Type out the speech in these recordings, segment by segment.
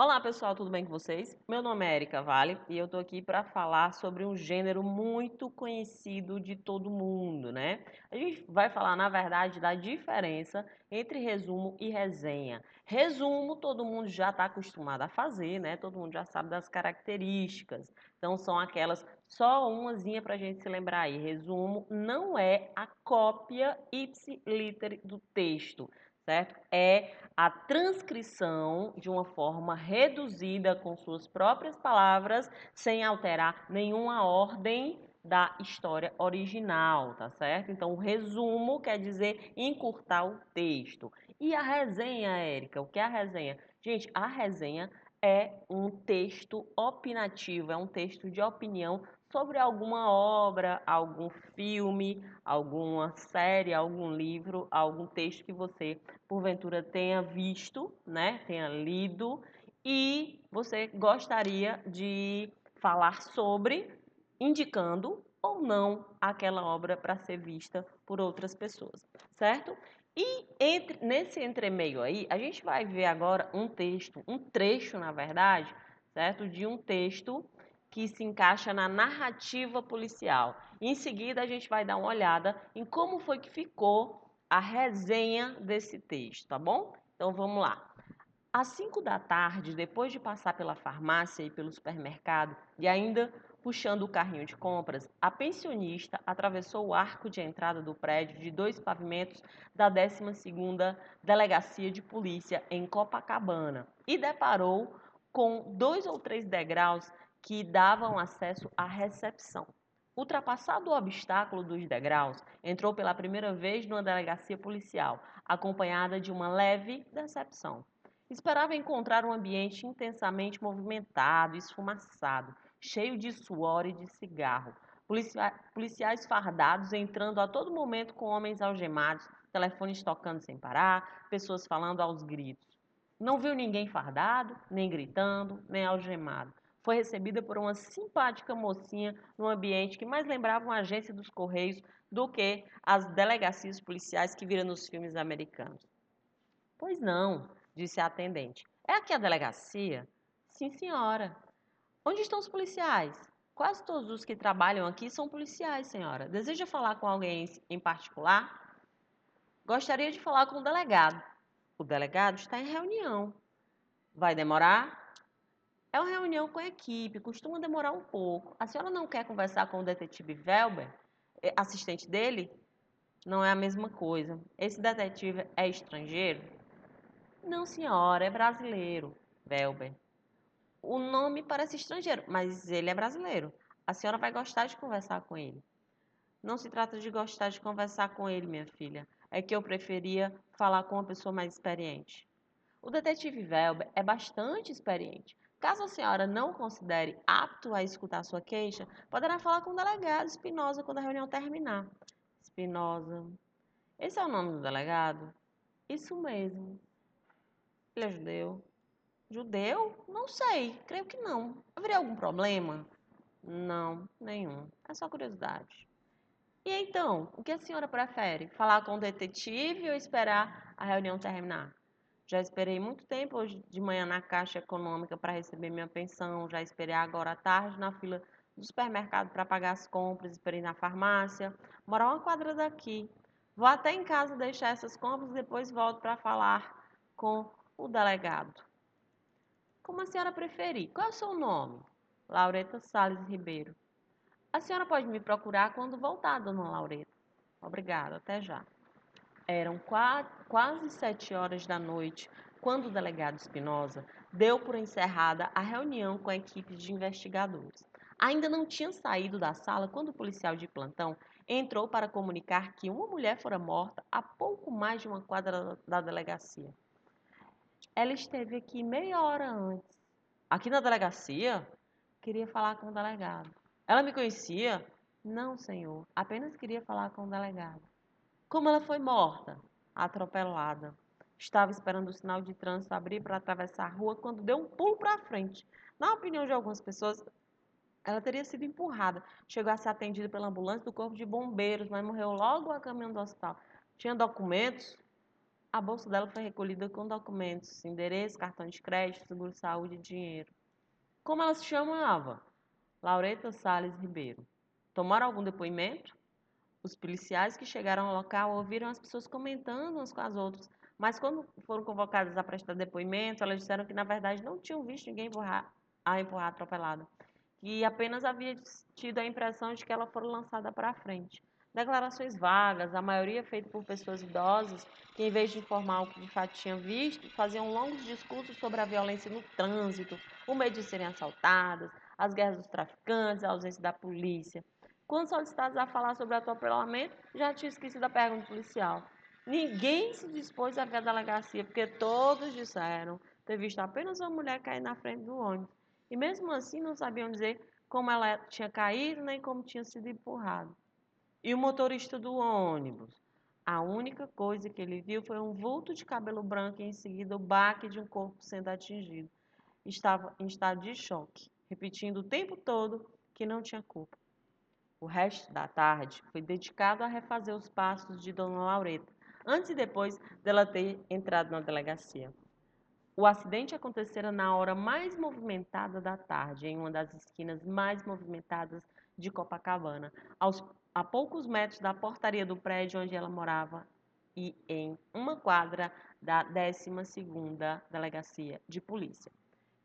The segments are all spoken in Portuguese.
Olá pessoal, tudo bem com vocês? Meu nome é Erika Vale e eu tô aqui para falar sobre um gênero muito conhecido de todo mundo, né? A gente vai falar, na verdade, da diferença entre resumo e resenha. Resumo, todo mundo já está acostumado a fazer, né? Todo mundo já sabe das características. Então, são aquelas, só umazinha para a gente se lembrar aí. Resumo não é a cópia ipsiliter do texto, certo? É a transcrição de uma forma reduzida com suas próprias palavras, sem alterar nenhuma ordem da história original, tá certo? Então, o resumo quer dizer encurtar o texto. E a resenha, Érica? O que é a resenha? Gente, a resenha é um texto opinativo, é um texto de opinião sobre alguma obra, algum filme, alguma série, algum livro, algum texto que você porventura tenha visto, né, tenha lido e você gostaria de falar sobre, indicando ou não aquela obra para ser vista por outras pessoas, certo? E nesse entremeio aí, a gente vai ver agora um texto, um trecho, na verdade, certo? De um texto que se encaixa na narrativa policial. Em seguida, a gente vai dar uma olhada em como foi que ficou a resenha desse texto, tá bom? Então vamos lá. Às 5 da tarde, depois de passar pela farmácia e pelo supermercado e ainda puxando o carrinho de compras, a pensionista atravessou o arco de entrada do prédio de 2 pavimentos da 12ª Delegacia de Polícia em Copacabana e deparou com 2 ou 3 degraus que davam acesso à recepção. Ultrapassado o obstáculo dos degraus, entrou pela primeira vez numa delegacia policial, acompanhada de uma leve decepção. Esperava encontrar um ambiente intensamente movimentado, esfumaçado, cheio de suor e de cigarro. Policiais fardados entrando a todo momento com homens algemados, telefones tocando sem parar, pessoas falando aos gritos. Não viu ninguém fardado, nem gritando, nem algemado. Foi recebida por uma simpática mocinha num ambiente que mais lembrava uma agência dos Correios do que as delegacias policiais que viram nos filmes americanos. Pois não, disse a atendente. É aqui a delegacia? Sim, senhora. Onde estão os policiais? Quase todos os que trabalham aqui são policiais, senhora. Deseja falar com alguém em particular? Gostaria de falar com o delegado. O delegado está em reunião. Vai demorar? É uma reunião com a equipe, costuma demorar um pouco. A senhora não quer conversar com o detetive Velber, assistente dele? Não é a mesma coisa. Esse detetive é estrangeiro? Não, senhora, é brasileiro, Velber. O nome parece estrangeiro, mas ele é brasileiro. A senhora vai gostar de conversar com ele. Não se trata de gostar de conversar com ele, minha filha. É que eu preferia falar com uma pessoa mais experiente. O detetive Velber é bastante experiente. Caso a senhora não considere apto a escutar sua queixa, poderá falar com o delegado Espinosa quando a reunião terminar. Espinosa. Esse é o nome do delegado? Isso mesmo. Ele é judeu. Judeu? Não sei, creio que não. Haveria algum problema? Não, nenhum. É só curiosidade. E então, o que a senhora prefere? Falar com o detetive ou esperar a reunião terminar? Já esperei muito tempo hoje de manhã na Caixa Econômica para receber minha pensão, já esperei agora à tarde na fila do supermercado para pagar as compras, esperei na farmácia, morar uma quadra daqui. Vou até em casa deixar essas compras e depois volto para falar com o delegado. Como a senhora preferir. Qual é o seu nome? Laureta Salles Ribeiro. A senhora pode me procurar quando voltar, dona Laureta. Obrigada, até já. Eram quase 7 horas da noite quando o delegado Espinosa deu por encerrada a reunião com a equipe de investigadores. Ainda não tinha saído da sala quando o policial de plantão entrou para comunicar que uma mulher fora morta a pouco mais de uma quadra da delegacia. Ela esteve aqui meia hora antes. Aqui na delegacia? Queria falar com o delegado. Ela me conhecia? Não, senhor. Apenas queria falar com o delegado. Como ela foi morta? Atropelada. Estava esperando o sinal de trânsito abrir para atravessar a rua quando deu um pulo para frente. Na opinião de algumas pessoas, ela teria sido empurrada. Chegou a ser atendida pela ambulância do corpo de bombeiros, mas morreu logo a caminho do hospital. Tinha documentos? A bolsa dela foi recolhida com documentos, endereço, cartão de crédito, seguro-saúde e dinheiro. Como ela se chamava? Laureta Salles Ribeiro. Tomaram algum depoimento? Os policiais que chegaram ao local ouviram as pessoas comentando umas com as outras, mas quando foram convocadas a prestar depoimento, elas disseram que na verdade não tinham visto ninguém empurrar atropelada, e apenas havia tido a impressão de que ela foi lançada para frente. Declarações vagas, a maioria feita por pessoas idosas, que em vez de informar o que de fato tinham visto, faziam longos discursos sobre a violência no trânsito, o medo de serem assaltadas, as guerras dos traficantes, a ausência da polícia. Quando solicitados a falar sobre o atropelamento, já tinha esquecido a pergunta policial. Ninguém se dispôs a ver a delegacia, porque todos disseram ter visto apenas uma mulher cair na frente do ônibus. E mesmo assim não sabiam dizer como ela tinha caído nem como tinha sido empurrado. E o motorista do ônibus? A única coisa que ele viu foi um vulto de cabelo branco e em seguida o baque de um corpo sendo atingido. Estava em estado de choque, repetindo o tempo todo que não tinha culpa. O resto da tarde foi dedicado a refazer os passos de Dona Laureta, antes e depois dela ter entrado na delegacia. O acidente acontecera na hora mais movimentada da tarde, em uma das esquinas mais movimentadas de Copacabana, a poucos metros da portaria do prédio onde ela morava e em uma quadra da 12ª Delegacia de Polícia.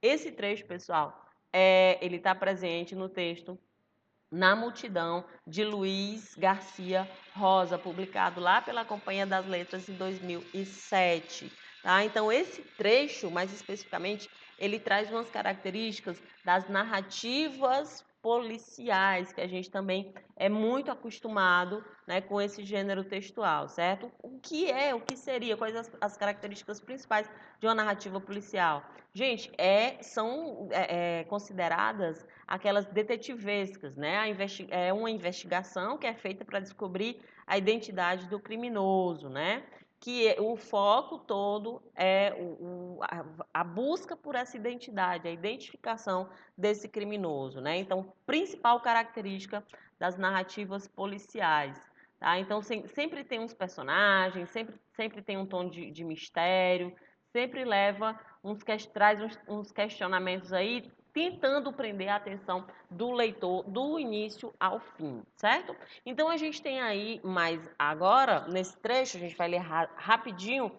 Esse trecho, pessoal, ele está presente no texto Na Multidão, de Luiz Garcia Rosa, publicado lá pela Companhia das Letras em 2007. Tá? Então, esse trecho, mais especificamente, ele traz umas características das narrativas policiais, que a gente também é muito acostumado, né, com esse gênero textual, certo? O que seria, quais as características principais de uma narrativa policial? Gente, são consideradas aquelas detetivescas, né? É uma investigação que é feita para descobrir a identidade do criminoso, né? O foco todo é a busca por essa identidade, a identificação desse criminoso, né? Então, principal característica das narrativas policiais, tá? Então, sempre tem uns personagens, sempre tem um tom de mistério, sempre traz uns questionamentos aí, tentando prender a atenção do leitor do início ao fim, certo? Então a gente tem aí, mas agora, nesse trecho, a gente vai ler rapidinho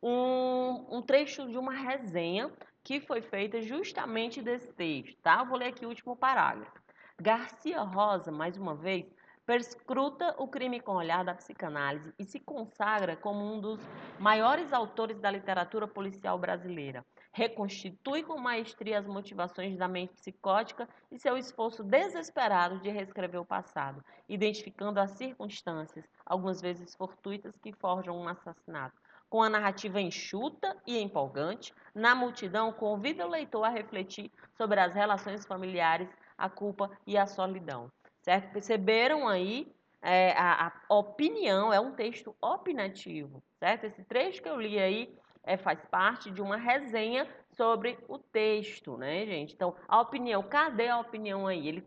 um trecho de uma resenha que foi feita justamente desse texto, tá? Eu vou ler aqui o último parágrafo. Garcia Rosa, mais uma vez, perscruta o crime com o olhar da psicanálise e se consagra como um dos maiores autores da literatura policial brasileira. Reconstitui com maestria as motivações da mente psicótica e seu esforço desesperado de reescrever o passado, identificando as circunstâncias, algumas vezes fortuitas, que forjam um assassinato. Com a narrativa enxuta e empolgante, Na Multidão convida o leitor a refletir sobre as relações familiares, a culpa e a solidão. Certo? Perceberam aí a opinião, é um texto opinativo, certo? Esse trecho que eu li aí faz parte de uma resenha sobre o texto, né, gente? Então, a opinião, cadê a opinião aí? Ele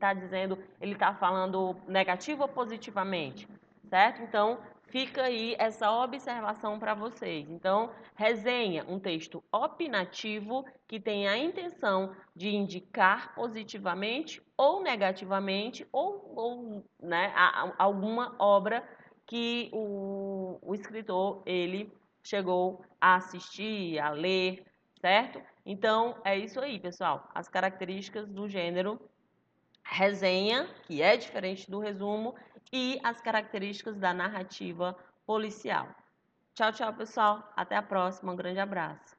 está falando negativo ou positivamente, certo? Então, fica aí essa observação para vocês. Então, resenha, um texto opinativo que tem a intenção de indicar positivamente ou negativamente ou né, alguma obra que o escritor ele chegou a assistir, a ler, certo? Então, é isso aí, pessoal. As características do gênero resenha, que é diferente do resumo, e as características da narrativa policial. Tchau, tchau, pessoal. Até a próxima. Um grande abraço.